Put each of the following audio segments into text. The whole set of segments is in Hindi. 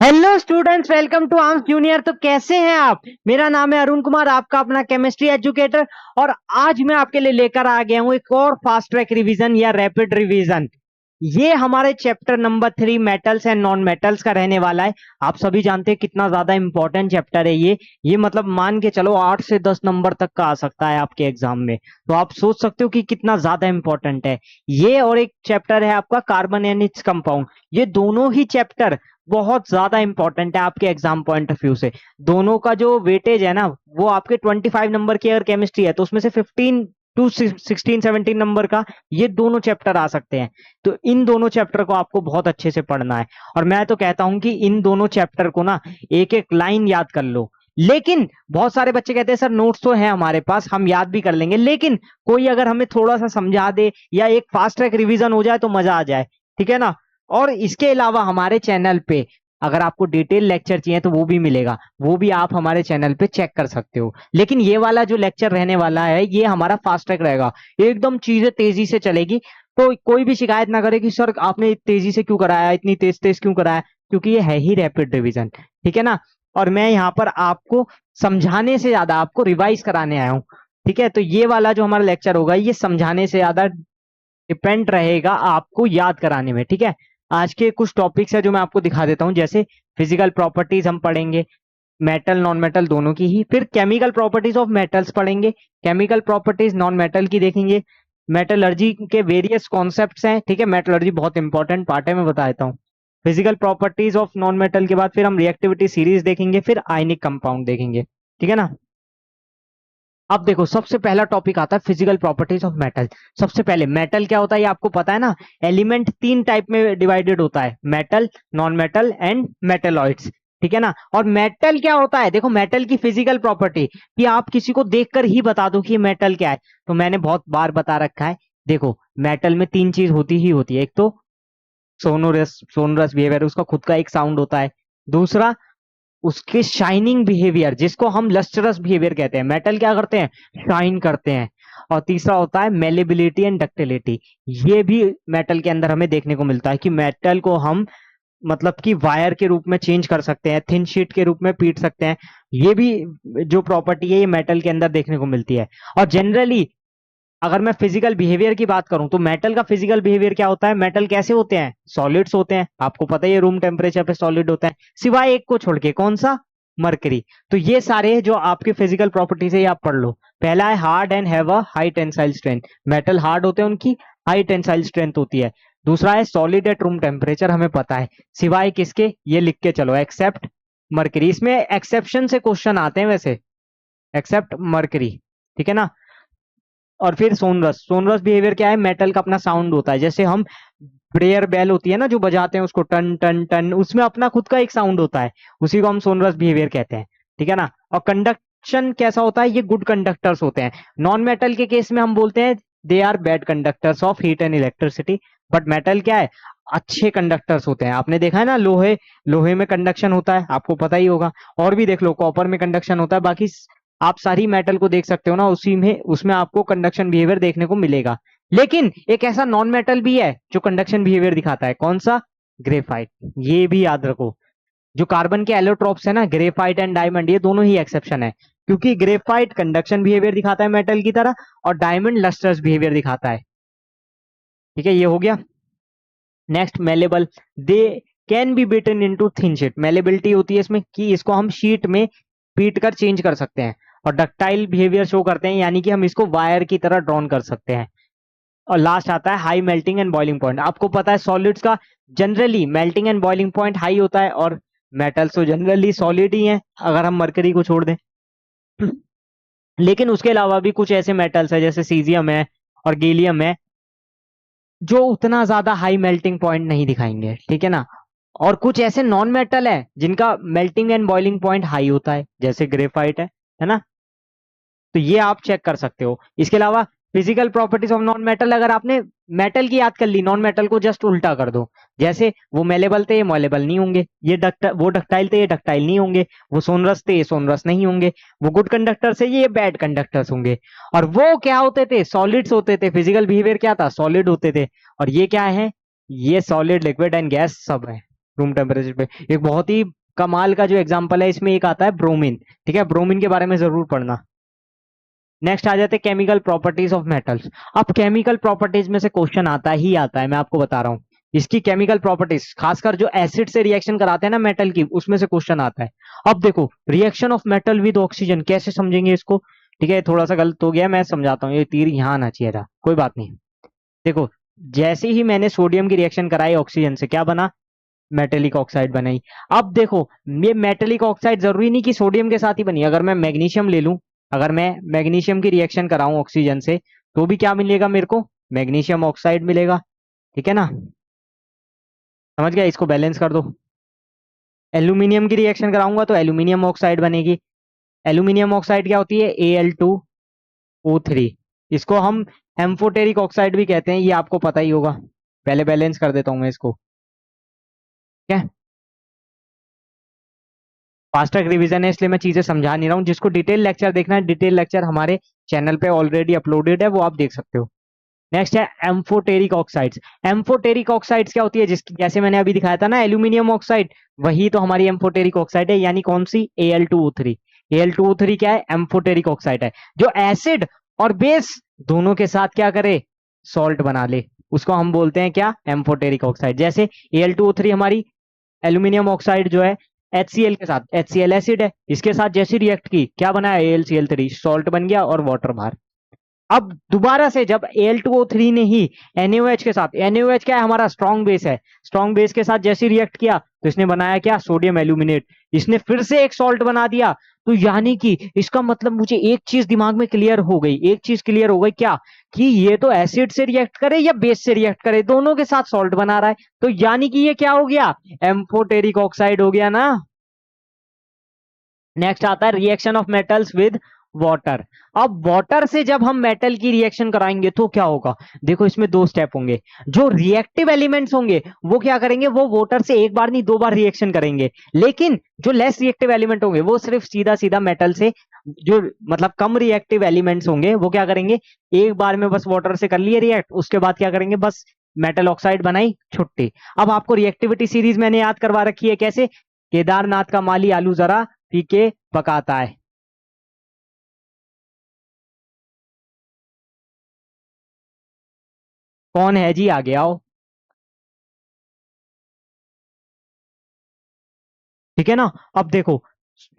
Hello students, welcome to Arms Junior. तो कैसे हैं आप? मेरा नाम है अरुण कुमार, आपका अपना केमिस्ट्री एजुकेटर। और आज मैं आपके लिए लेकर आ गया हूं एक और फास्ट ट्रैक रिवीजन या रैपिड रिवीजन। ये हमारे chapter number 3 metals and non metals का रहने वाला है। आप सभी जानते हैं कितना ज्यादा इंपॉर्टेंट चैप्टर है ये मतलब मान के चलो 8 से 10 नंबर तक का आ सकता है आपके एग्जाम में। तो आप सोच सकते हो कि कितना ज्यादा इंपॉर्टेंट है ये। और एक चैप्टर है आपका कार्बन एंड इट्स कंपाउंड। ये दोनों ही चैप्टर बहुत ज्यादा इंपॉर्टेंट है आपके एग्जाम पॉइंट ऑफ व्यू से। दोनों का जो वेटेज है ना, वो आपके 25 नंबर की अगर केमिस्ट्री है तो उसमें से 15 टू 16-17 नंबर का ये दोनों चैप्टर आ सकते हैं। तो इन दोनों चैप्टर को आपको बहुत अच्छे से पढ़ना है। और मैं तो कहता हूं कि इन दोनों चैप्टर को ना एक एक लाइन याद कर लो। लेकिन बहुत सारे बच्चे कहते हैं सर नोट्स तो है हमारे पास, हम याद भी कर लेंगे, लेकिन कोई अगर हमें थोड़ा सा समझा दे या एक फास्ट ट्रैक रिवीजन हो जाए तो मजा आ जाए। ठीक है ना? और इसके अलावा हमारे चैनल पे अगर आपको डिटेल लेक्चर चाहिए तो वो भी मिलेगा, वो भी आप हमारे चैनल पे चेक कर सकते हो। लेकिन ये वाला जो लेक्चर रहने वाला है ये हमारा फास्ट ट्रैक रहेगा, एकदम चीजें तेजी से चलेगी। तो कोई भी शिकायत ना करे कि सर आपने तेजी से क्यों कराया, इतनी तेज तेज क्यों कराया, क्योंकि ये है ही रैपिड रिवीजन। ठीक है ना? और मैं यहाँ पर आपको समझाने से ज्यादा आपको रिवाइज कराने आया हूँ। ठीक है? तो ये वाला जो हमारा लेक्चर होगा ये समझाने से ज्यादा डिपेंड रहेगा आपको याद कराने में। ठीक है? आज के कुछ टॉपिक्स है जो मैं आपको दिखा देता हूं, जैसे फिजिकल प्रॉपर्टीज हम पढ़ेंगे, मेटल नॉन मेटल दोनों की ही। फिर केमिकल प्रॉपर्टीज ऑफ मेटल्स पढ़ेंगे, केमिकल प्रॉपर्टीज नॉन मेटल की देखेंगे। मेटलर्जी के वेरियस कॉन्सेप्ट्स हैं। ठीक है? मेटलर्जी बहुत इंपॉर्टेंट पार्ट है, मैं बता देता हूँ। Physical properties of non metal के बाद फिर हम रिएक्टिविटी सीरीज देखेंगे, फिर आयनिक कंपाउंड देखेंगे। ठीक है ना? अब देखो, सबसे पहला टॉपिक आता है फिजिकल प्रॉपर्टीज ऑफ मेटल। सबसे पहले मेटल क्या होता है ये आपको पता है ना। एलिमेंट तीन टाइप में डिवाइडेड होता है, metal, non metal and metalloids. ठीक है ना? और मेटल क्या होता है, देखो मेटल की फिजिकल प्रॉपर्टी कि आप किसी को देखकर ही बता दो कि मेटल क्या है, तो मैंने बहुत बार बता रखा है। देखो, मेटल में तीन चीज होती ही होती है। एक तो सोनोरस, सोनोरस बिहेवियर, उसका खुद का एक साउंड होता है। दूसरा, उसके शाइनिंग बिहेवियर, जिसको हम लस्टरस बिहेवियर कहते हैं। मेटल क्या करते हैं, शाइन करते हैं। और तीसरा होता है मेलेबिलिटी एंड डक्टिलिटी। ये भी मेटल के अंदर हमें देखने को मिलता है कि मेटल को हम मतलब कि वायर के रूप में चेंज कर सकते हैं, थिन शीट के रूप में पीट सकते हैं। ये भी जो प्रॉपर्टी है ये मेटल के अंदर देखने को मिलती है। और जनरली अगर मैं फिजिकल बिहेवियर की बात करूं तो मेटल का फिजिकल बिहेवियर क्या होता है, मेटल कैसे होते हैं, सॉलिड्स होते हैं। आपको पता ही है रूम टेम्परेचर पे सॉलिड होता है, सिवाय एक को छोड़ के, कौन सा, मरकरी। तो ये सारे जो आपके फिजिकल प्रॉपर्टीज है ये आप पढ़ लो। पहला है hard and have a high tensile strength. Metal hard होते हैं, उनकी हाई टेंसाइल स्ट्रेंथ होती है। दूसरा है सॉलिड एट रूम टेम्परेचर, हमें पता है, सिवाय किसके, ये लिख के चलो, एक्सेप्ट मरकरी। इसमें एक्सेप्शन से क्वेश्चन आते हैं वैसे, एक्सेप्ट मरकरी। ठीक है ना? और फिर सोनरस, सोनरस बिहेवियर क्या है, मेटल का अपना साउंड होता है। जैसे हम प्रेयर बेल होती है ना जो बजाते हैं उसको, टन टन टन, उसमें अपना खुद का एक साउंड होता है, उसी को हम सोनरस बिहेवियर कहते हैं। ठीक है ना? और कंडक्शन कैसा होता है, ये गुड कंडक्टर्स होते हैं। नॉन मेटल के केस में हम बोलते हैं they are bad conductors of heat and electricity. But metal क्या है, अच्छे कंडक्टर्स होते हैं। आपने देखा है ना, लोहे, लोहे में कंडक्शन होता है, आपको पता ही होगा। और भी देख लो, कॉपर में कंडक्शन होता है। बाकी आप सारी मेटल को देख सकते हो ना, उसी में उसमें आपको कंडक्शन बिहेवियर देखने को मिलेगा। लेकिन एक ऐसा नॉन मेटल भी है जो कंडक्शन बिहेवियर दिखाता है, कौन सा, ग्रेफाइट। ये भी याद रखो। जो कार्बन के एलोट्रोप्स है ना, ग्रेफाइट एंड डायमंड, ये दोनों ही एक्सेप्शन है, क्योंकि ग्रेफाइट कंडक्शन बिहेवियर दिखाता है मेटल की तरह, और डायमंड लस्टर्स बिहेवियर दिखाता है। ठीक है, ये हो गया। Next, malleable, they can be beaten into thin sheet. Malleability होती है इसमें कि इसको हम शीट में पीट कर चेंज कर सकते हैं। और डक्टाइल बिहेवियर शो करते हैं, यानी कि हम इसको वायर की तरह ड्रॉन कर सकते हैं। और लास्ट आता है high melting and boiling point. आपको पता है सॉलिड्स का generally melting and boiling point high होता है, और मेटल्स तो जनरली सॉलिड ही हैं अगर हम मरकरी को छोड़ दें। लेकिन उसके अलावा भी कुछ ऐसे मेटल्स है जैसे सीजियम है और गैलियम है जो उतना ज्यादा हाई मेल्टिंग पॉइंट नहीं दिखाएंगे। ठीक है ना? और कुछ ऐसे नॉन मेटल है जिनका melting and boiling point high होता है, जैसे ग्रेफाइट है ना? तो ये आप चेक कर सकते हो। इसके अलावा physical properties of non metal, अगर आपने मेटल की याद कर ली, नॉन मेटल को जस्ट उल्टा कर दो। जैसे वो मेलेबल थे, ये मोलेबल नहीं होंगे। ये वो डक्टाइल थे, ये डक्टाइल नहीं होंगे। वो सोनरस थे, ये सोनरस नहीं होंगे। वो गुड कंडक्टर से, ये बैड कंडक्टर्स होंगे। और वो क्या होते थे, सॉलिड्स होते थे। फिजिकल बिहेवियर क्या था, सॉलिड होते थे। और ये क्या है, ये सॉलिड, लिक्विड एंड गैस सब है। रूम टेम्परेचर पे। एक बहुत ही कमाल का जो एग्जांपल है इसमें एक आता है ब्रोमीन। ठीक है, ब्रोमीन के बारे में जरूर पढ़ना। नेक्स्ट आ जाते हैं केमिकल प्रॉपर्टीज ऑफ मेटल्स। अब केमिकल प्रॉपर्टीज में से क्वेश्चन आता ही आता है, मैं आपको बता रहा हूँ। इसकी केमिकल प्रॉपर्टीज खासकर जो एसिड से रिएक्शन कराते हैं ना मेटल की, उसमें से क्वेश्चन आता है। अब देखो, reaction of metal with oxygen कैसे समझेंगे इसको। ठीक है, थोड़ा सा गलत हो गया, मैं समझाता हूँ। ये तीर यहाँ आना चाहिए था, कोई बात नहीं। देखो, जैसे ही मैंने सोडियम की रिएक्शन कराई ऑक्सीजन से, क्या बना, मेटेलिक ऑक्साइड बनाई। अब देखो, ये मेटेलिक ऑक्साइड जरूरी नहीं कि सोडियम के साथ ही बनी। अगर मैं मैग्नीशियम ले लूं, अगर मैं मैग्नीशियम की रिएक्शन कराऊं ऑक्सीजन से, तो भी क्या मिलेगा मेरे को, मैग्नीशियम ऑक्साइड मिलेगा। ठीक है ना, समझ गया, इसको बैलेंस कर दो। एल्यूमिनियम की रिएक्शन कराऊंगा तो एल्यूमिनियम ऑक्साइड बनेगी। एल्यूमिनियम ऑक्साइड क्या होती है, Al2O3। इसको हम एम्फोटेरिक ऑक्साइड भी कहते हैं, ये आपको पता ही होगा। पहले बैलेंस कर देता हूं मैं इसको। ठीक है, फास्ट ट्रैक रिवीजन है इसलिए मैं चीजें समझा नहीं रहा हूँ। जिसको डिटेल लेक्चर देखना है, डिटेल लेक्चर हमारे चैनल पे ऑलरेडी अपलोडेड है, वो आप देख सकते हो। नेक्स्ट है एम्फोटेरिक ऑक्साइड्स। एम्फोटेरिक ऑक्साइड्स क्या होती है, जिसकी जैसे मैंने अभी दिखाया था ना एल्यूमिनियम ऑक्साइड, वही तो हमारी एम्फोटेरिक ऑक्साइड है। यानी कौन सी, Al2O3। Al2O3 क्या है, एम्फोटेरिक ऑक्साइड है, जो एसिड और बेस दोनों के साथ क्या करे, सॉल्ट बना ले, उसको हम बोलते हैं क्या, एम्फोटेरिक ऑक्साइड। जैसे Al2O3 हमारी एल्यूमिनियम ऑक्साइड जो है HCl के साथ, HCl एसिड है, इसके साथ जैसे रिएक्ट की, क्या बना है, AlCl3, सॉल्ट बन गया और वाटर बाहर। अब दोबारा से जब Al2O3 ने ही NaOH के साथ, NaOH क्या है, हमारा स्ट्रॉन्ग बेस है, स्ट्रॉन्ग बेस के साथ जैसे रिएक्ट किया तो इसने बनाया क्या, सोडियम एल्यूमिनेट, इसने फिर से एक सॉल्ट बना दिया। तो यानी कि इसका मतलब मुझे एक चीज दिमाग में क्लियर हो गई, एक चीज क्लियर हो गई क्या, कि ये तो एसिड से रिएक्ट करे या बेस से रिएक्ट करे, दोनों के साथ सॉल्ट बना रहा है। तो यानी कि ये क्या हो गया, एम्फोटेरिक ऑक्साइड हो गया ना। नेक्स्ट आता है reaction of metals with water. अब वाटर से जब हम मेटल की रिएक्शन कराएंगे तो क्या होगा, देखो इसमें दो स्टेप होंगे। जो रिएक्टिव एलिमेंट्स होंगे वो क्या करेंगे, वो वाटर से एक बार नहीं दो बार रिएक्शन करेंगे। लेकिन जो लेस रिएक्टिव एलिमेंट होंगे वो सिर्फ सीधा सीधा मेटल से, जो मतलब कम रिएक्टिव एलिमेंट्स होंगे वो क्या करेंगे, एक बार में बस वाटर से कर लिए रिएक्ट, उसके बाद क्या करेंगे, बस मेटल ऑक्साइड बनाई, छुट्टी। अब आपको रिएक्टिविटी सीरीज मैंने याद करवा रखी है, कैसे, केदारनाथ का माली आलू जरा पी के पकाता है। कौन है जी, आगे आओ। ठीक है ना। अब देखो,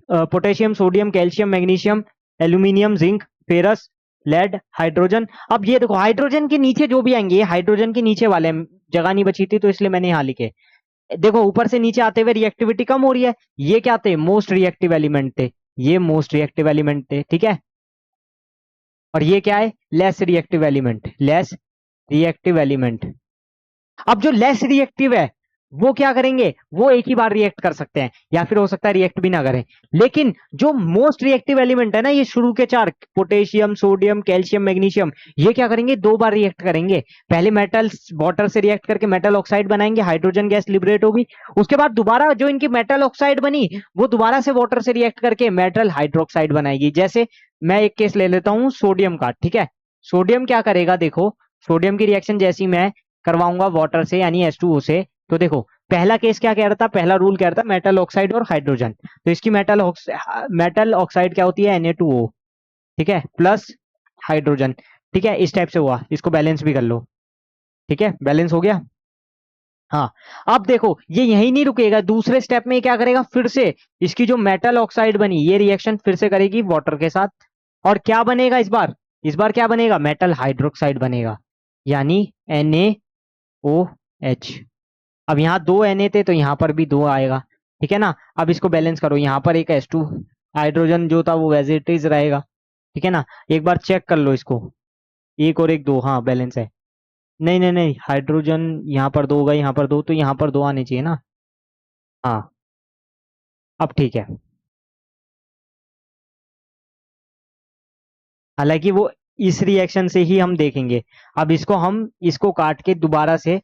potassium, sodium, calcium, magnesium, aluminium, zinc, ferrous, lead, hydrogen. अब ये देखो, हाइड्रोजन के नीचे जो भी आएंगे, ये हाइड्रोजन के नीचे वाले हैं। जगह नहीं बची थी तो इसलिए मैंने यहां लिखे। देखो ऊपर से नीचे आते हुए रिएक्टिविटी कम हो रही है। ये क्या थे, मोस्ट रिएक्टिव एलिमेंट थे, ये मोस्ट रिएक्टिव एलिमेंट थे। ठीक है, और ये क्या है, less reactive element, less reactive element. अब जो लेस रिएक्टिव है वो क्या करेंगे, वो एक ही बार रिएक्ट कर सकते हैं, या फिर हो सकता है रिएक्ट भी ना करें। लेकिन जो मोस्ट रिएक्टिव एलिमेंट है ना, ये शुरू के चार, पोटेशियम, सोडियम, कैल्शियम, मैग्नीशियम, ये क्या करेंगे, दो बार रिएक्ट करेंगे। पहले मेटल वाटर से रिएक्ट करके मेटल ऑक्साइड बनाएंगे, हाइड्रोजन गैस लिबरेट होगी। उसके बाद दोबारा जो इनकी मेटल ऑक्साइड बनी, वो दोबारा से वाटर से रिएक्ट करके मेटल हाइड्रोक्साइड बनाएगी। जैसे मैं एक केस ले लेता हूं सोडियम का। ठीक है, सोडियम क्या करेगा, देखो सोडियम की रिएक्शन जैसी मैं करवाऊंगा वाटर से यानी H2O से, तो देखो पहला केस क्या कह रहा था, पहला रूल कह रहा था मेटल ऑक्साइड और हाइड्रोजन। तो इसकी मेटल ऑक्साइड क्या होती है, Na2O। ठीक है, प्लस हाइड्रोजन। ठीक है, इस टाइप से हुआ, इसको बैलेंस भी कर लो। ठीक है, बैलेंस हो गया। हाँ, अब देखो ये यही नहीं रुकेगा, दूसरे स्टेप में क्या करेगा, फिर से इसकी जो मेटल ऑक्साइड बनी, ये रिएक्शन फिर से करेगी वाटर के साथ। और क्या बनेगा इस बार क्या बनेगा, मेटल हाइड्रोक्साइड बनेगा, यानी NaOH। अब यहाँ दो Na थे तो यहाँ पर भी दो आएगा। ठीक है ना। अब इसको बैलेंस करो, यहाँ पर एक H2, हाइड्रोजन जो था वो एज इट इज रहेगा। ठीक है ना, एक बार चेक कर लो इसको, एक और एक दो, हाँ बैलेंस है। नहीं नहीं नहीं, हाइड्रोजन यहाँ पर दो होगा, यहाँ पर दो, तो यहाँ पर दो आने चाहिए ना। हाँ, अब ठीक है। हालांकि वो इस रिएक्शन से ही हम देखेंगे। अब इसको काट के दोबारा से,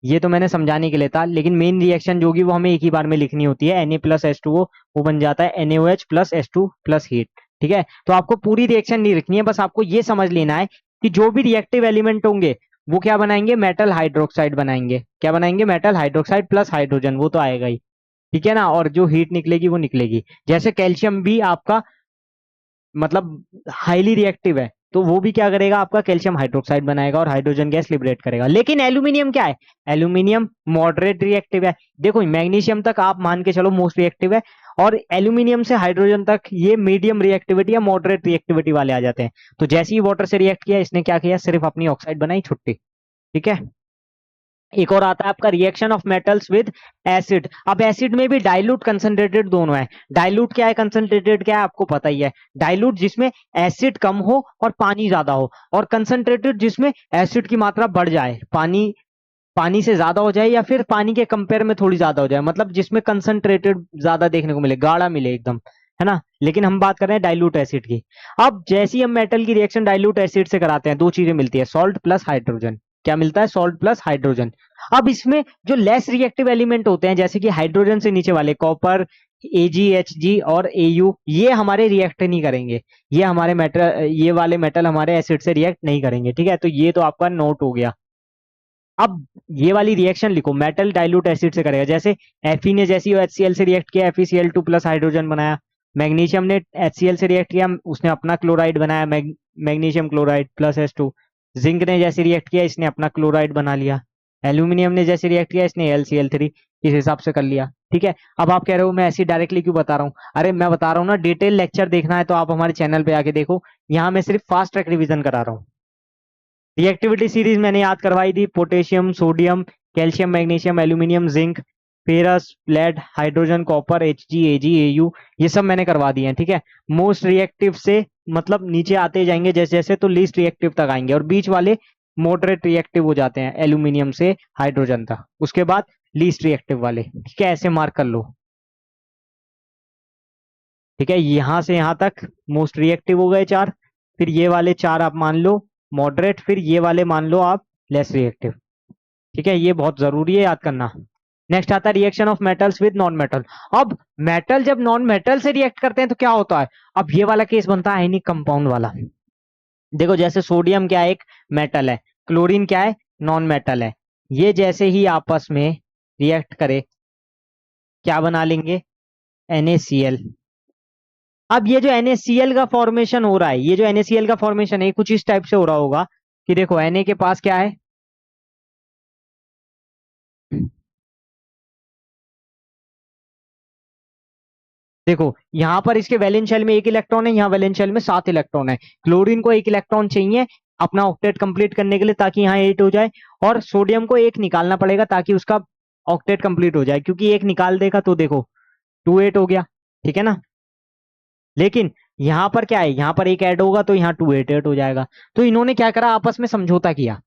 ये तो मैंने समझाने के लिए था, लेकिन मेन रिएक्शन जो होगी वो हमें एक ही बार में लिखनी होती है। Na प्लस H2O, वो बन जाता है NaOH plus H2 plus heat. ठीक है, तो आपको पूरी रिएक्शन नहीं लिखनी है, बस आपको ये समझ लेना है कि जो भी रिएक्टिव एलिमेंट होंगे वो क्या बनाएंगे, मेटल हाइड्रोक्साइड बनाएंगे। क्या बनाएंगे, मेटल हाइड्रोक्साइड प्लस हाइड्रोजन, वो तो आएगा ही, ठीक है ना। और जो हीट निकलेगी वो निकलेगी। जैसे कैल्शियम भी आपका मतलब हाईली रिएक्टिव है, तो वो भी क्या करेगा, आपका कैल्शियम हाइड्रोक्साइड बनाएगा और हाइड्रोजन गैस लिबरेट करेगा। लेकिन एल्यूमिनियम क्या है, एल्यूमिनियम मॉडरेट रिएक्टिव है। देखो मैग्नीशियम तक आप मान के चलो मोस्ट रिएक्टिव है, और एल्यूमिनियम से हाइड्रोजन तक ये मीडियम रिएक्टिविटी या मॉडरेट रिएक्टिविटी वाले आ जाते हैं। तो जैसे ही वाटर से रिएक्ट किया, इसने क्या किया, सिर्फ अपनी ऑक्साइड बनाई, छुट्टी, ठीक है। एक और आता है आपका reaction of metals with acid. अब एसिड में भी डाइल्यूट कंसंट्रेटेड दोनों है। डाइल्यूट क्या है, कंसंट्रेटेड क्या है, आपको पता ही है। डाइल्यूट जिसमें एसिड कम हो और पानी ज्यादा हो, और कंसंट्रेटेड जिसमें एसिड की मात्रा बढ़ जाए, पानी पानी से ज्यादा हो जाए, या फिर पानी के कंपेयर में थोड़ी ज्यादा हो जाए, मतलब जिसमें कंसंट्रेटेड ज्यादा देखने को मिले, गाढ़ा मिले एकदम, है ना। लेकिन हम बात कर रहे हैं डाइल्यूट एसिड की। अब जैसे ही हम मेटल की रिएक्शन डाइल्यूट एसिड से कराते हैं, दो चीजें मिलती है, सॉल्ट प्लस हाइड्रोजन। क्या मिलता है, सॉल्ट प्लस हाइड्रोजन। अब इसमें जो लेस रिएक्टिव एलिमेंट होते हैं, जैसे कि हाइड्रोजन से नीचे वाले कॉपर, AgHg और Au, ये हमारे रिएक्ट नहीं करेंगे। ये हमारे मेटल, ये वाले मेटल हमारे एसिड से रिएक्ट नहीं करेंगे, ठीक है। तो ये तो आपका नोट हो गया। अब ये वाली रिएक्शन लिखो, मेटल डाइल्यूट एसिड से करेगा। जैसे Fe ने जैसी HCl से रिएक्ट किया, FeCl2 प्लस हाइड्रोजन बनाया। मैग्नीशियम ने HCl से रिएक्ट किया, उसने अपना क्लोराइड बनाया, magnesium chloride plus H2। Zinc ने जैसे रिएक्ट किया, इसने अपना क्लोराइड बना लिया। एल्यूमिनियम ने जैसे रिएक्ट किया, इसने LCl3 इस हिसाब से कर लिया, ठीक है। अब आप कह रहे हो मैं ऐसी डायरेक्टली क्यों बता रहा हूँ, अरे मैं बता रहा हूँ ना, डिटेल लेक्चर देखना है तो आप हमारे चैनल पे आके देखो। यहाँ मैं सिर्फ फास्ट ट्रैक रिवीजन करा रहा हूँ। रिएक्टिविटी सीरीज मैंने याद करवाई थी, potassium, sodium, calcium, magnesium, aluminium, zinc, ferrous, lead, hydrogen, copper, Hg, Ag, Au, ये सब मैंने करवा दिए हैं, ठीक है। मोस्ट रिएक्टिव से मतलब नीचे आते जाएंगे जैसे जैसे, तो लीस्ट रिएक्टिव तक आएंगे, और बीच वाले मॉडरेट रिएक्टिव हो जाते हैं, एल्यूमिनियम से हाइड्रोजन तक, उसके बाद लीस्ट रिएक्टिव वाले, ठीक है। ऐसे मार्क कर लो, ठीक है। यहां से यहां तक मोस्ट रिएक्टिव हो गए चार, फिर ये वाले चार आप मान लो मॉडरेट, फिर ये वाले मान लो आप लेस रिएक्टिव, ठीक है। ये बहुत जरूरी है याद करना। नेक्स्ट आता है reaction of metals with non metal. अब मेटल जब नॉन मेटल से रिएक्ट करते हैं तो क्या होता है, अब ये वाला केस बनता है आयनिक कंपाउंड वाला। देखो जैसे सोडियम क्या है, एक मेटल है, क्लोरीन क्या है, नॉन मेटल है। ये जैसे ही आपस में रिएक्ट करे, क्या बना लेंगे, NaCl। अब ये जो NaCl का फॉर्मेशन हो रहा है, ये जो NaCl का फॉर्मेशन है, कुछ इस टाइप से हो रहा होगा कि देखो Na के पास क्या है, देखो यहां पर इसके वैलेंस शेल में एक इलेक्ट्रॉन है, यहाँ वैलेंस शेल में 7 इलेक्ट्रॉन है। क्लोरीन को एक इलेक्ट्रॉन चाहिए अपना ऑक्टेट कंप्लीट करने के लिए, ताकि यहाँ 8 हो जाए, और सोडियम को एक निकालना पड़ेगा ताकि उसका ऑक्टेट कंप्लीट हो जाए, क्योंकि एक निकाल देगा तो देखो 2 8 हो गया, ठीक है ना। लेकिन यहाँ पर क्या है, यहाँ पर एक ऐड होगा तो यहाँ 2 8 8 हो जाएगा। तो इन्होंने क्या करा, आपस में समझौता किया।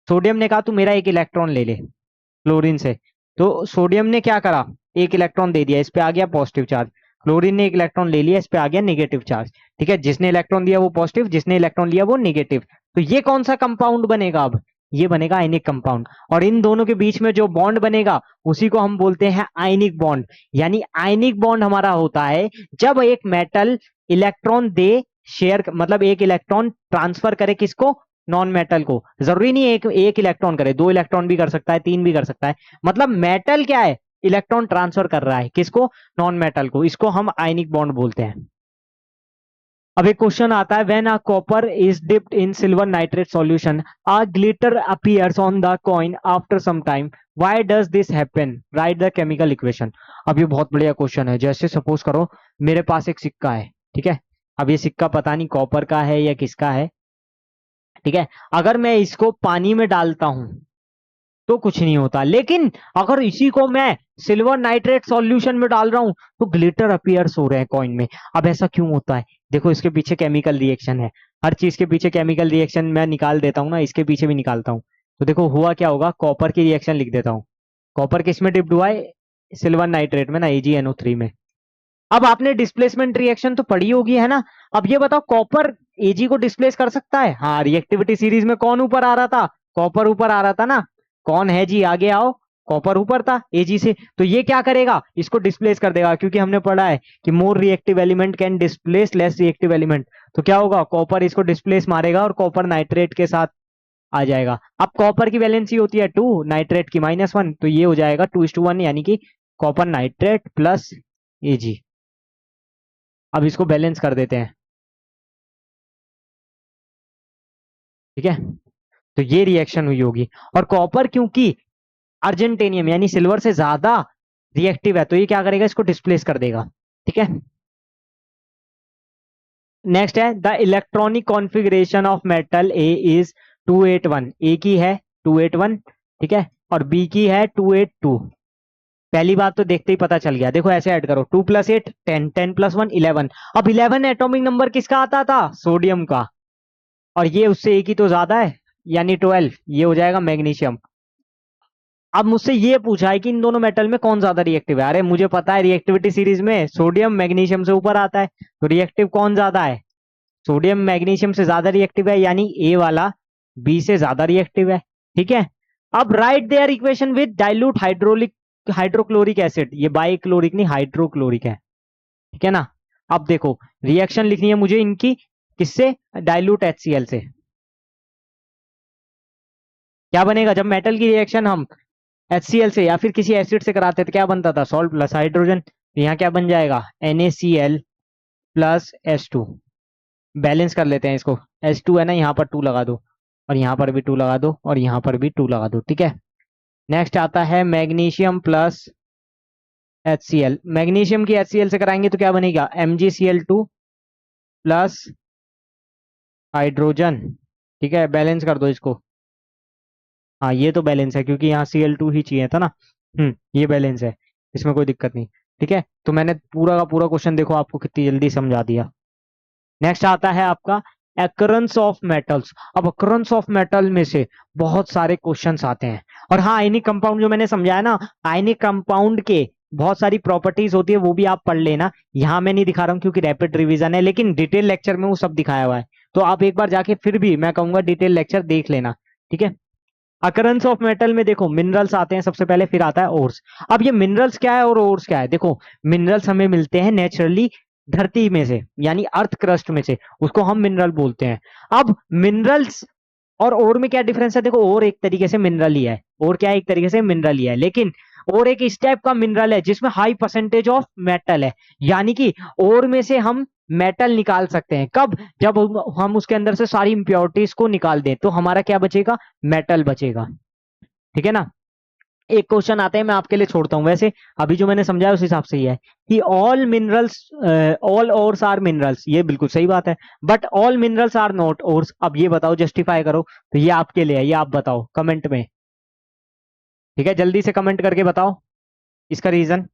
सोडियम ने कहा तू मेरा एक इलेक्ट्रॉन ले ले क्लोरीन से, तो सोडियम ने क्या करा, एक इलेक्ट्रॉन दे दिया, इस पे आ गया पॉजिटिव चार्ज। क्लोरीन ने एक इलेक्ट्रॉन ले लिया, इस पे आ गया नेगेटिव चार्ज, ठीक है। जिसने इलेक्ट्रॉन दिया वो पॉजिटिव, जिसने इलेक्ट्रॉन लिया वो नेगेटिव। तो ये कौन सा कंपाउंड बनेगा, अब ये बनेगा आयनिक कंपाउंड। और इन दोनों के बीच में जो बॉन्ड बनेगा उसी को हम बोलते हैं आयनिक बॉन्ड। यानी आयनिक बॉन्ड हमारा होता है जब एक मेटल इलेक्ट्रॉन दे, शेयर मतलब एक इलेक्ट्रॉन ट्रांसफर करे, किसको, नॉन मेटल को। जरूरी नहीं एक एक इलेक्ट्रॉन करे, 2 इलेक्ट्रॉन भी कर सकता है, 3 भी कर सकता है। मतलब मेटल क्या है, इलेक्ट्रॉन ट्रांसफर कर रहा है, किसको, नॉन मेटल को। इसको हम आयनिक बॉन्ड बोलते हैं। अब एक क्वेश्चन आता है, when a copper is dipped in silver nitrate solution, a glitter appears on the coin after some time, why does this happen, write the chemical equation. अब ये बहुत बढ़िया क्वेश्चन है। जैसे सपोज करो मेरे पास एक सिक्का है, ठीक है। अब ये सिक्का पता नहीं कॉपर का है या किसका है, ठीक है। अगर मैं इसको पानी में डालता हूं तो कुछ नहीं होता, लेकिन अगर इसी को मैं सिल्वर नाइट्रेट सॉल्यूशन में डाल रहा हूं तो ग्लिटर अपीयर्स हो रहे हैं कॉइन में। अब ऐसा क्यों होता है, देखो इसके पीछे केमिकल रिएक्शन है, हर चीज के पीछे केमिकल रिएक्शन मैं निकाल देता हूं ना, इसके पीछे भी निकालता हूं। तो देखो हुआ क्या होगा, कॉपर की रिएक्शन लिख देता हूं। कॉपर किस में डिप्ड हुआ है, सिल्वर नाइट्रेट में ना, AgNO3 में। अब आपने डिस्प्लेसमेंट रिएक्शन तो पढ़ी होगी, है ना। अब ये बताओ कॉपर Ag को डिस्प्लेस कर सकता है, हाँ। रिएक्टिविटी सीरीज में कौन ऊपर आ रहा था, कॉपर ऊपर आ रहा था ना। कौन है जी, आगे आओ, कॉपर ऊपर था Ag से, तो ये क्या करेगा, इसको डिस्प्लेस कर देगा, क्योंकि हमने पढ़ा है कि more reactive element can displace less reactive element. तो क्या होगा, कॉपर इसको डिस्प्लेस मारेगा और कॉपर नाइट्रेट के साथ आ जाएगा। अब कॉपर की वैलेंसी होती है 2, नाइट्रेट की -1, तो ये हो जाएगा 2:1, यानी कि कॉपर नाइट्रेट प्लस Ag। अब इसको बैलेंस कर देते हैं, ठीक है। तो ये रिएक्शन हुई होगी। और कॉपर क्योंकि अर्जेंटेनियम यानी सिल्वर से ज्यादा रिएक्टिव है, तो ये क्या करेगा, इसको डिस्प्लेस कर देगा, ठीक है। नेक्स्ट है the electronic configuration of metal A is 281। ए की है 281, ठीक है, और बी की है 282। पहली बात तो देखते ही पता चल गया, देखो ऐसे ऐड करो, 2 + 8 10, 10 + 1 11। अब 11 एटॉमिक नंबर किसका आता था, सोडियम का, और ये उससे एक ही तो ज्यादा है, यानी 12, ये हो जाएगा मैग्नीशियम। अब मुझसे ये पूछा है कि इन दोनों मेटल में कौन ज्यादा रिएक्टिव है। अरे मुझे पता है, रिएक्टिविटी सीरीज में सोडियम मैग्नीशियम से ऊपर आता है, तो रिएक्टिव कौन ज्यादा है, सोडियम मैग्नीशियम से ज्यादा रिएक्टिव है, यानी ए वाला बी से ज्यादा रिएक्टिव है, ठीक है। अब write their equation with dilute hydraulic hydrochloric acid, ये बाइक्लोरिक नहीं हाइड्रोक्लोरिक है, ठीक है ना। अब देखो रिएक्शन लिखनी है मुझे इनकी, किससे, डाइल्यूट HCl से। क्या बनेगा, जब मेटल की रिएक्शन हम HCl से या फिर किसी एसिड से कराते थे, क्या बनता था, सॉल्ट प्लस हाइड्रोजन। तो यहाँ क्या बन जाएगा, NaCl प्लस H2। बैलेंस कर लेते हैं इसको, H2 है ना, यहाँ पर 2 लगा दो, और यहाँ पर भी 2 लगा दो, और यहाँ पर भी 2 लगा दो, ठीक है। नेक्स्ट आता है मैग्नीशियम प्लस HCl। मैग्नीशियम की HCl से कराएंगे तो क्या बनेगा, MgCl2 प्लस हाइड्रोजन, ठीक है। बैलेंस कर दो इसको, हाँ ये तो बैलेंस है क्योंकि यहाँ Cl2 ही चाहिए था ना। ये बैलेंस है, इसमें कोई दिक्कत नहीं, ठीक है। तो मैंने पूरा का पूरा क्वेश्चन देखो आपको कितनी जल्दी समझा दिया। नेक्स्ट आता है आपका एक्रेंस ऑफ मेटल्स। अब एक्रेंस ऑफ मेटल में से बहुत सारे क्वेश्चंस आते हैं। और हाँ, आयनिक कंपाउंड जो मैंने समझाया ना, आयनिक कंपाउंड के बहुत सारी प्रॉपर्टीज होती है, वो भी आप पढ़ लेना। यहाँ मैं नहीं दिखा रहा हूँ क्योंकि रैपिड रिवीजन है, लेकिन डिटेल लेक्चर में वो सब दिखाया हुआ है, तो आप एक बार जाके फिर भी मैं कहूंगा डिटेल लेक्चर देख लेना, ठीक है। अकरेंस ऑफ मेटल में देखो मिनरल्स आते हैं सबसे पहले, फिर आता है ओर्स। अब ये मिनरल्स क्या है और ओर्स क्या है, देखो मिनरल्स हमें मिलते हैं नेचुरली धरती में से, यानी अर्थ क्रस्ट में से, उसको हम मिनरल बोलते हैं। अब मिनरल्स और ओर में क्या डिफरेंस है, देखो ओर एक तरीके से मिनरल ही है, और क्या है, एक तरीके से मिनरल ही है, लेकिन और एक इस टाइप का मिनरल है जिसमें हाई परसेंटेज ऑफ मेटल है, यानी कि और में से हम मेटल निकाल सकते हैं, कब, जब हम उसके अंदर से सारी इंप्योरिटीज को निकाल दें, तो हमारा क्या बचेगा, मेटल बचेगा, ठीक है ना। एक क्वेश्चन आता है, मैं आपके लिए छोड़ता हूं, वैसे अभी जो मैंने समझाया उस हिसाब से ही है कि all minerals, all ores are minerals, ये बिल्कुल सही बात है, but all minerals are not ores. अब ये बताओ, जस्टिफाई करो, तो ये आपके लिए है, ये आप बताओ कमेंट में, ठीक है, जल्दी से कमेंट करके बताओ इसका reason.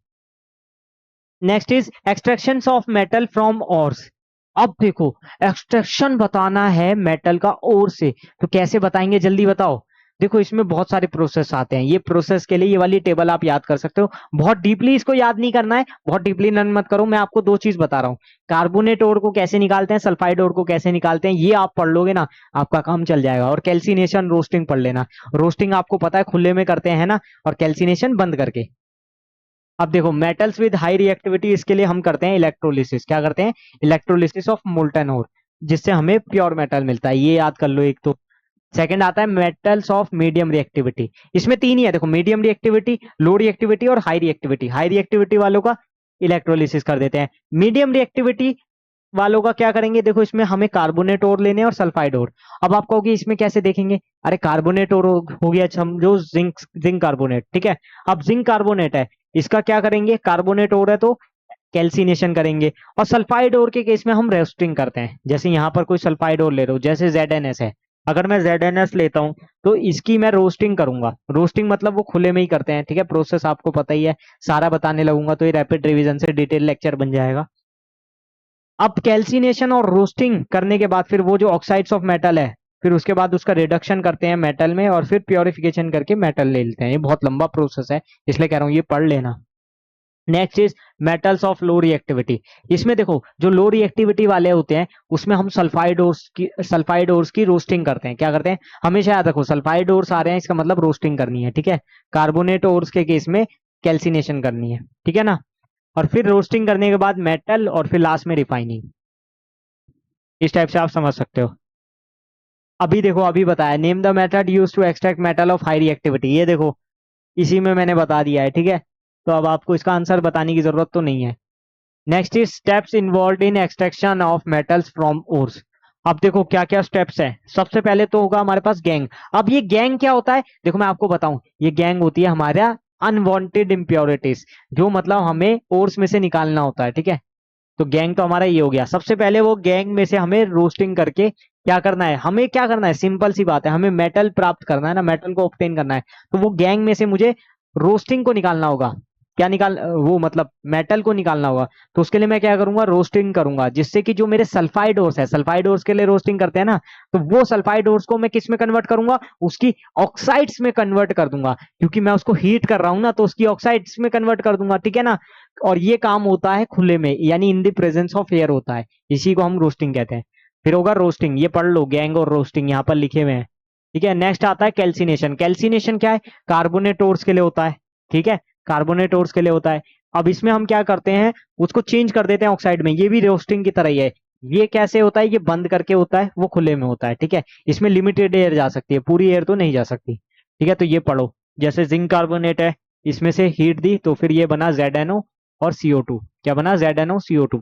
Next is extraction of metal from ores. अब देखो एक्सट्रैक्शन बताना है मेटल का ओर से, तो कैसे बताएंगे, जल्दी बताओ। देखो इसमें बहुत सारे प्रोसेस आते हैं, ये प्रोसेस के लिए ये वाली टेबल आप याद कर सकते हो, बहुत डीपली इसको याद नहीं करना है, बहुत डीपली नन मत करो। मैं आपको दो चीज बता रहा हूँ, कार्बोनेट ओर को कैसे निकालते हैं, सल्फाइड ओर को कैसे निकालते हैं, ये आप पढ़ लोगे ना, आपका काम चल जाएगा। और कैल्सिनेशन रोस्टिंग पढ़ लेना, रोस्टिंग आपको पता है खुले में करते हैं ना, और कैल्सिनेशन बंद करके। अब देखो मेटल्स विद हाई रिएक्टिविटी, इसके लिए हम करते हैं इलेक्ट्रोलिसिस, क्या करते हैं, इलेक्ट्रोलिसिस ऑफ मोल्टन ओर, जिससे हमें प्योर मेटल मिलता है, ये याद कर लो एक तो। सेकंड आता है मेटल्स ऑफ मीडियम रिएक्टिविटी, इसमें तीन ही है देखो, मीडियम रिएक्टिविटी, लो रिएक्टिविटी और हाई रिएक्टिविटी। हाई रिएक्टिविटी वालों का इलेक्ट्रोलिसिस कर देते हैं। मीडियम रिएक्टिविटी वालों का क्या करेंगे, देखो इसमें हमें कार्बोनेट और लेने हैं और सल्फाइड और। अब आप कहोगे इसमें कैसे देखेंगे, अरे कार्बोनेट और हो गया, समझो जिंक, जिंक कार्बोनेट, ठीक है। अब जिंक कार्बोनेट है, इसका क्या करेंगे, कार्बोनेट और है तो कैल्सिनेशन करेंगे। और सल्फाइड और के केस में हम रोस्टिंग करते हैं, जैसे यहाँ पर कोई सल्फाइड और ले रहे हो, जैसे ZNS है, अगर मैं ZNS लेता हूं तो इसकी मैं रोस्टिंग करूंगा। रोस्टिंग मतलब वो खुले में ही करते हैं, ठीक है, प्रोसेस आपको पता ही है, सारा बताने लगूंगा तो ये रैपिड रिवीजन से डिटेल लेक्चर बन जाएगा। अब कैल्सिनेशन और रोस्टिंग करने के बाद फिर वो जो ऑक्साइड्स ऑफ मेटल है, फिर उसके बाद उसका रिडक्शन करते हैं मेटल में, और फिर प्योरिफिकेशन करके मेटल ले लेते हैं। ये बहुत लंबा प्रोसेस है, इसलिए कह रहा हूँ ये पढ़ लेना। Next is metals of low reactivity. इसमें देखो जो लो रिएक्टिविटी वाले होते हैं उसमें हम सल्फाइड ओर्स की रोस्टिंग करते हैं। क्या करते हैं, हमेशा याद रखो, सल्फाइड ओर्स आ रहे हैं, इसका मतलब रोस्टिंग करनी है, ठीक है। कार्बोनेट ओर्स के केस में कैल्सिनेशन करनी है, ठीक है ना। और फिर रोस्टिंग करने के बाद मेटल, और फिर लास्ट में रिफाइनिंग। इस टाइप से आप समझ सकते हो। अभी देखो, अभी बताया, name the method use to extract metal of high reactivity, ये देखो इसी में मैंने बता दिया है, ठीक है। तो अब आपको इसका आंसर बताने की जरूरत तो नहीं है। Next is steps involve in extraction of metals from ores. अब देखो क्या क्या स्टेप्स है। सबसे पहले तो होगा हमारे पास गैंग। अब ये गैंग क्या होता है, देखो मैं आपको बताऊं, ये गैंग होती है हमारा अनवांटेड इम्प्योरिटीज, जो मतलब हमें ओर्स में से निकालना होता है, ठीक है। तो गैंग तो हमारा ये हो गया। सबसे पहले वो गैंग में से हमें रोस्टिंग करके क्या करना है, हमें क्या करना है, सिंपल सी बात है, हमें मेटल प्राप्त करना है ना, मेटल को ऑब्टेन करना है। तो वो गैंग में से मुझे रोस्टिंग को निकालना होगा। क्या निकाल, वो मतलब मेटल को निकालना होगा। तो उसके लिए मैं क्या करूंगा, रोस्टिंग करूंगा, जिससे कि जो मेरे सल्फाइड ओर्स है, सल्फाइड ओर्स के लिए रोस्टिंग करते हैं ना, तो वो सल्फाइड ओर्स को मैं किस में कन्वर्ट करूंगा, उसकी ऑक्साइड्स में कन्वर्ट कर दूंगा, क्योंकि मैं उसको हीट कर रहा हूं ना, तो उसकी ऑक्साइड्स में कन्वर्ट कर दूंगा, ठीक है ना। और ये काम होता है खुले में, यानी in the presence of air होता है, इसी को हम रोस्टिंग कहते हैं। फिर होगा रोस्टिंग, ये पढ़ लो, गैंग और रोस्टिंग यहाँ पर लिखे हुए हैं, ठीक है। नेक्स्ट आता है कैल्सिनेशन। कैल्सिनेशन क्या है, कार्बोनेट ओर्स के लिए होता है, ठीक है, कार्बोनेट ओर्स के लिए होता है। अब इसमें हम क्या करते हैं, उसको चेंज कर देते हैं ऑक्साइड में, ये भी रोस्टिंग की तरह ही है। ये कैसे होता है, ये बंद करके होता है, वो खुले में होता है, ठीक है। इसमें लिमिटेड एयर जा सकती है, पूरी एयर तो नहीं जा सकती, ठीक है। तो ये पढ़ो, जैसे जिंक कार्बोनेट है, इसमें से हीट दी तो फिर ये बना ZnO और CO2। क्या बना, ZnO CO2।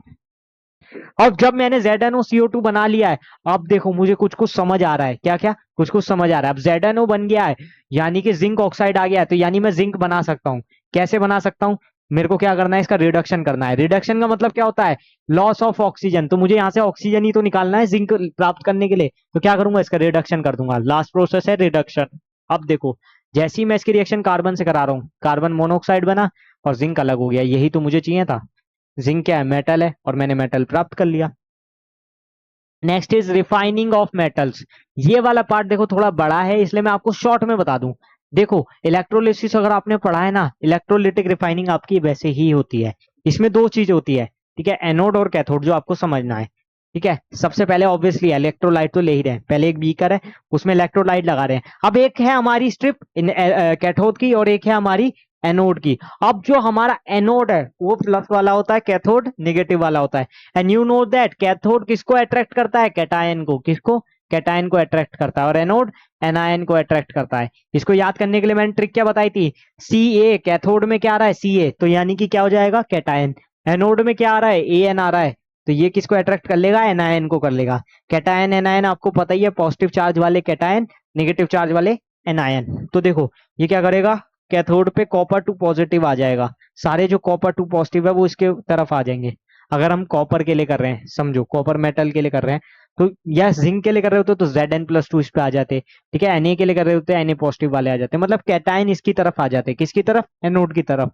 अब जब मैंने ZnO CO2 बना लिया है, अब देखो मुझे कुछ कुछ समझ आ रहा है, क्या क्या, कुछ कुछ समझ आ रहा है। अब ZnO बन गया है, यानी कि जिंक ऑक्साइड आ गया है, तो यानी मैं जिंक बना सकता हूँ। कैसे बना सकता हूँ, मेरे को क्या करना है, इसका रिडक्शन करना है। रिडक्शन का मतलब क्या होता है, लॉस ऑफ ऑक्सीजन। तो मुझे यहाँ से ऑक्सीजन ही तो निकालना है जिंक प्राप्त करने के लिए, तो क्या करूंगा, इसका रिडक्शन कर दूंगा। लास्ट प्रोसेस है रिडक्शन। अब देखो, जैसे ही मैं इसकी रिएक्शन कार्बन से करा रहा हूँ, कार्बन मोनोऑक्साइड बना और जिंक अलग हो गया, यही तो मुझे चाहिए था। जिंक क्या है, मेटल है, और मैंने मेटल प्राप्त कर लिया। Next is refining of metals. ये वाला पार्ट देखो थोड़ा बड़ा है, इसलिए मैं आपको शॉर्ट में बता दूं। देखो इलेक्ट्रोलिसिस अगर आपने पढ़ा है ना, इलेक्ट्रोलिटिक रिफाइनिंग आपकी वैसे ही होती है। इसमें दो चीज होती है, ठीक है, एनोड और कैथोड, जो आपको समझना है, ठीक है। सबसे पहले ऑब्वियसली इलेक्ट्रोलाइट तो ले ही रहे हैं, पहले एक बीकर है, उसमें इलेक्ट्रोलाइट लगा रहे हैं। अब एक है हमारी स्ट्रिप कैथोड की, और एक है हमारी एनोड की। अब जो हमारा एनोड है वो प्लस वाला होता है, कैथोड नेगेटिव वाला होता है। And you know that cathode किसको अट्रैक्ट करता है, कैटायन को। किसको, कैटायन को अट्रैक्ट करता है, और एनोड एनायन को अट्रैक्ट करता है। इसको याद करने के लिए मैंने ट्रिक क्या बताई थी, Ca, कैथोड में क्या आ रहा है, Ca, तो यानी कि क्या हो जाएगा, कैटायन। एनोड में क्या आ रहा है, An आ रहा है, तो ये किसको अट्रैक्ट कर लेगा, एनायन को कर लेगा। कैटायन एनायन आपको पता ही है, पॉजिटिव चार्ज वाले कैटायन, नेगेटिव चार्ज वाले एनायन। तो देखो ये क्या करेगा, कैथोड पे कॉपर टू पॉजिटिव आ जाएगा, सारे जो कॉपर टू पॉजिटिव है वो इसके तरफ आ जाएंगे। अगर हम कॉपर के लिए कर रहे हैं, समझो कॉपर मेटल के लिए कर रहे हैं, तो या जिंक के लिए कर रहे होते तो Zn+2 इस पे आ जाते, ठीक है। Na के लिए कर रहे होते Na पॉजिटिव वाले आ जाते, मतलब कैटायन इसकी तरफ आ जाते, किसकी तरफ, एनोड की तरफ।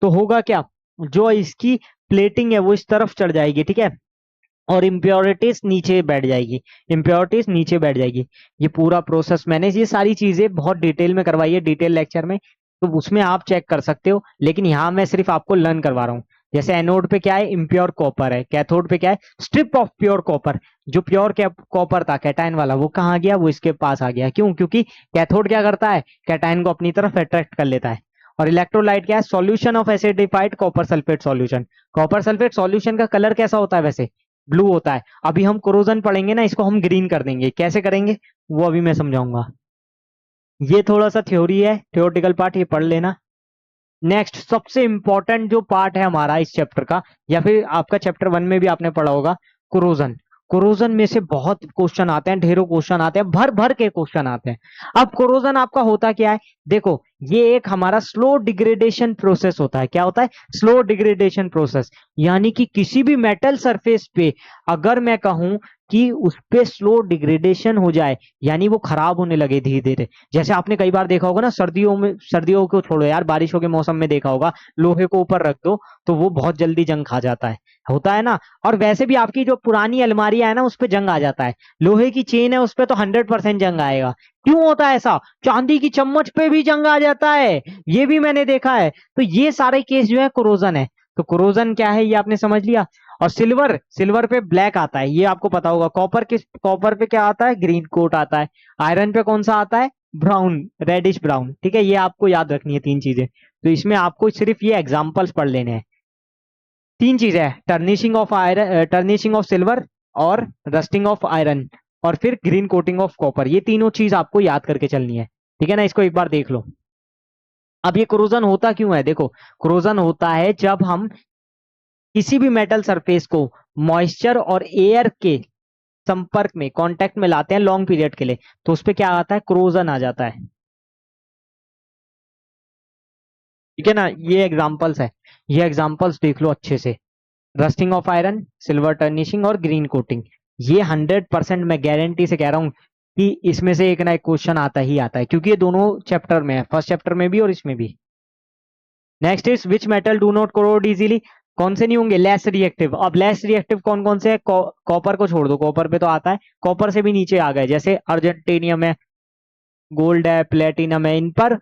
तो होगा क्या, जो इसकी प्लेटिंग है वो इस तरफ चढ़ जाएगी, ठीक है, और इम्प्योरिटीज नीचे बैठ जाएगी, इम्प्योरिटीज नीचे बैठ जाएगी। ये पूरा प्रोसेस मैंने ये सारी चीजें बहुत डिटेल में करवाई है, डिटेल लेक्चर में, तो उसमें आप चेक कर सकते हो, लेकिन यहाँ मैं सिर्फ आपको लर्न करवा रहा हूँ। जैसे एनोड पे क्या है, इम्प्योर कॉपर है, कैथोड पे क्या है, स्ट्रिप ऑफ प्योर कॉपर। जो प्योर कॉपर था कैटायन वाला, वो कहाँ गया, वो इसके पास आ गया। क्यों, क्योंकि कैथोड क्या करता है, कैटायन को अपनी तरफ अट्रैक्ट कर लेता है। और इलेक्ट्रोलाइट क्या है, solution of acidified copper sulphate solution. Copper sulphate solution का कलर कैसा होता है वैसे, ब्लू होता है। अभी हम कोरोजन पढ़ेंगे ना, इसको हम ग्रीन कर देंगे, कैसे करेंगे वो अभी मैं समझाऊंगा। ये थोड़ा सा थ्योरी है, थ्योरेटिकल पार्ट, ये पढ़ लेना। नेक्स्ट सबसे इंपॉर्टेंट जो पार्ट है हमारा इस चैप्टर का, या फिर आपका चैप्टर 1 में भी आपने पढ़ा होगा, कोरोजन। कोरोजन में से बहुत क्वेश्चन आते हैं, ढेरों क्वेश्चन आते हैं, भर भर के क्वेश्चन आते हैं। अब कोरोजन आपका होता क्या है, देखो ये एक हमारा स्लो डिग्रेडेशन प्रोसेस होता है। क्या होता है, स्लो डिग्रेडेशन प्रोसेस, यानी कि किसी भी मेटल सरफेस पे अगर मैं कहूं कि उस पे स्लो डिग्रेडेशन हो जाए, यानी वो खराब होने लगे धीरे धीरे। जैसे आपने कई बार देखा होगा ना, सर्दियों में, सर्दियों को छोड़ो यार, बारिशों के मौसम में देखा होगा, लोहे को ऊपर रख दो तो वो बहुत जल्दी जंग खा जाता है, होता है ना। और वैसे भी आपकी जो पुरानी अलमारियां है ना, उस पे जंग आ जाता है। लोहे की चेन है, उस पे तो 100% जंग आएगा। क्यों होता है ऐसा, चांदी की चम्मच पे भी जंग आ जाता है, ये भी मैंने देखा है। तो ये सारे केस जो है कोरोजन है। तो कोरोजन क्या है ये आपने समझ लिया। और सिल्वर, सिल्वर पे ब्लैक आता है, ये आपको पता होगा। कॉपर किस, कॉपर पे क्या आता है, ग्रीन कोट आता है। आयरन पे कौन सा आता है, ब्राउन, रेडिश ब्राउन, ठीक है। ये आपको याद रखनी है तीन चीजें। तो इसमें आपको सिर्फ ये एग्जांपल्स पढ़ लेने हैं। तीन चीजें, टर्निशिंग ऑफ आयरन, टर्निशिंग ऑफ सिल्वर, और रस्टिंग ऑफ आयरन, और फिर ग्रीन कोटिंग ऑफ कॉपर। ये तीनों चीज आपको याद करके चलनी है, ठीक है ना। इसको एक बार देख लो। अब ये क्रोजन होता क्यों है, देखो क्रोजन होता है जब हम किसी भी मेटल सरफेस को मॉइस्चर और एयर के संपर्क में, कांटेक्ट में लाते हैं लॉन्ग पीरियड के लिए, तो उस पर क्या आता है, क्रोजन आ जाता है, ठीक है ना। ये एग्जांपल्स है, ये एग्जांपल्स देख लो अच्छे से। रस्टिंग ऑफ आयरन, सिल्वर टर्निशिंग और ग्रीन कोटिंग। ये 100% मैं गारंटी से कह रहा हूं कि इसमें से एक ना एक क्वेश्चन आता ही आता है, क्योंकि ये दोनों चैप्टर में है, फर्स्ट चैप्टर में भी और इसमें भी। Next is which metal do not corrode easily. कौन से नहीं होंगे, लेस रिएक्टिव। अब लेस रिएक्टिव कौन कौन से है, कॉपर को छोड़ दो, कॉपर पे तो आता है, कॉपर से भी नीचे आ गए, जैसे अर्जेंटेनियम है, गोल्ड है, प्लेटिनम है, इन पर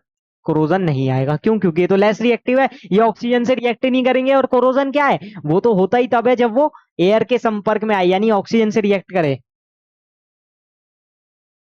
कोरोजन नहीं आएगा। क्यों, क्योंकि ये तो लेस रिएक्टिव है, ये ऑक्सीजन से रिएक्ट नहीं करेंगे। और कोरोजन क्या है, वो तो होता ही तब है जब वो एयर के संपर्क में आए, यानी ऑक्सीजन से रिएक्ट करे।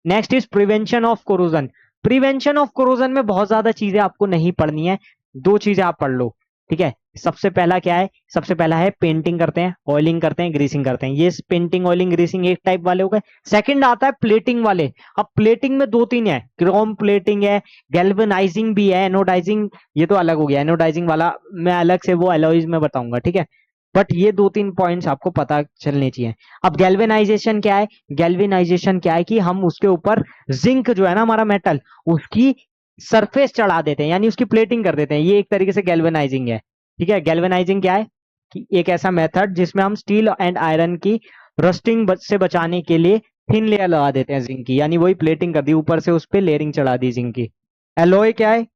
Next is prevention of corrosion. Prevention of corrosion में बहुत ज्यादा चीजें आपको नहीं पढ़नी है, दो चीजें आप पढ़ लो, ठीक है। सबसे पहला क्या है, सबसे पहला है पेंटिंग करते हैं, ऑयलिंग करते हैं, ग्रीसिंग करते हैं। ये पेंटिंग ऑयलिंग ग्रीसिंग एक टाइप वाले हो गए। सेकंड आता है प्लेटिंग वाले। अब प्लेटिंग में दो तीन है, क्रोम प्लेटिंग है, गैल्वेनाइजिंग भी है, एनोडाइजिंग, ये तो अलग हो गया। एनोडाइजिंग वाला मैं अलग से वो एलॉयज में बताऊंगा, ठीक है। बट ये दो तीन पॉइंट्स आपको पता चलने चाहिए। अब गैल्वेनाइजेशन क्या है, गैल्वेनाइजेशन क्या है कि हम उसके ऊपर जिंक जो है ना हमारा मेटल, उसकी सरफेस चढ़ा देते हैं, यानी उसकी प्लेटिंग कर देते हैं। ये एक तरीके से गैल्वेनाइजिंग है, ठीक है। गैल्वेनाइजिंग क्या है कि एक ऐसा मेथड जिसमें हम स्टील एंड आयरन की रस्टिंग से बचाने के लिए थिन लेयर लगा देते हैं जिंक की, यानी वही प्लेटिंग कर दी, ऊपर से उस पर लेयरिंग चढ़ा दी जिंक की। एलॉय क्या है,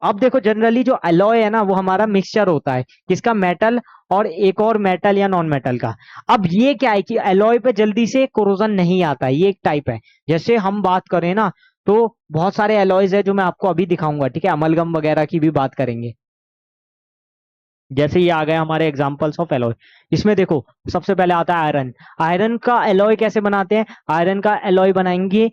अब देखो जनरली जो एलॉय है ना वो हमारा मिक्सचर होता है, किसका, मेटल और एक और मेटल या नॉन मेटल का। अब ये क्या है कि एलॉय पे जल्दी से कोरोजन नहीं आता है, ये एक टाइप है। जैसे हम बात करें ना तो बहुत सारे एलॉयज है जो मैं आपको अभी दिखाऊंगा, ठीक है। अमलगम वगैरह की भी बात करेंगे। जैसे ये आ गए हमारे एग्जांपल्स ऑफ एलॉय। इसमें देखो सबसे पहले आता है आयरन। आयरन का एलॉय कैसे बनाते हैं, आयरन का एलॉय बनाएंगे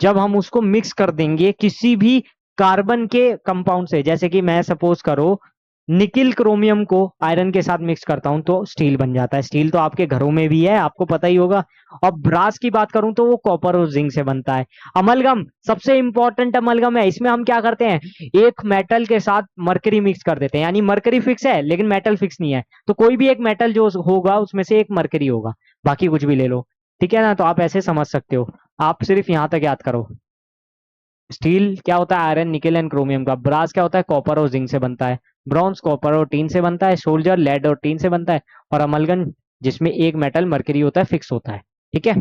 जब हम उसको मिक्स कर देंगे किसी भी कार्बन के कंपाउंड से। जैसे कि मैं सपोज करो निकिल क्रोमियम को आयरन के साथ मिक्स करता हूं तो स्टील बन जाता है। स्टील तो आपके घरों में भी है, आपको पता ही होगा। और ब्रास की बात करूं तो वो कॉपर और जिंक से बनता है। अमलगम सबसे इंपॉर्टेंट अमलगम है, इसमें हम क्या करते हैं, एक मेटल के साथ मरकरी मिक्स कर देते हैं, यानी मरकरी फिक्स है लेकिन मेटल फिक्स नहीं है, तो कोई भी एक मेटल जो होगा उसमें से एक मरकरी होगा, बाकी कुछ भी ले लो, ठीक है ना। तो आप ऐसे समझ सकते हो, आप सिर्फ यहां तक याद करो। स्टील क्या होता है, आयरन निकेल एंड क्रोमियम का। ब्रास क्या होता है, कॉपर और जिंक से बनता है। ब्रॉन्ज कॉपर और टीन से बनता है। सोल्जर लेड और टीन से बनता है। और अमलगन जिसमें एक मेटल मरकरी होता है, फिक्स होता है, ठीक है।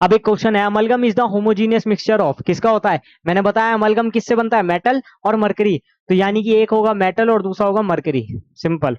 अब एक क्वेश्चन है, amalgam is the homogeneous mixture of, किसका होता है, मैंने बताया अमलगम किससे बनता है, मेटल और मरकरी। तो यानी कि एक होगा मेटल और दूसरा होगा मरकरी, सिंपल।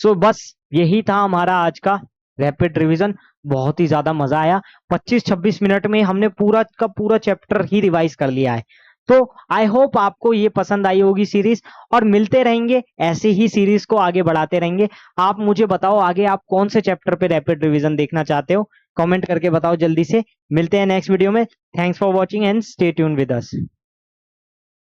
सो बस यही था हमारा आज का रैपिड रिवीजन। बहुत ही ज्यादा मजा आया, 25-26 मिनट में हमने पूरा का पूरा चैप्टर ही रिवाइज कर लिया है। तो आई होप आपको ये पसंद आई होगी सीरीज, और मिलते रहेंगे ऐसे ही सीरीज को आगे बढ़ाते रहेंगे। आप मुझे बताओ आगे आप कौन से चैप्टर पे रैपिड रिवीजन देखना चाहते हो, कमेंट करके बताओ जल्दी से। मिलते हैं नेक्स्ट वीडियो में। Thanks for watching and stay tune with us.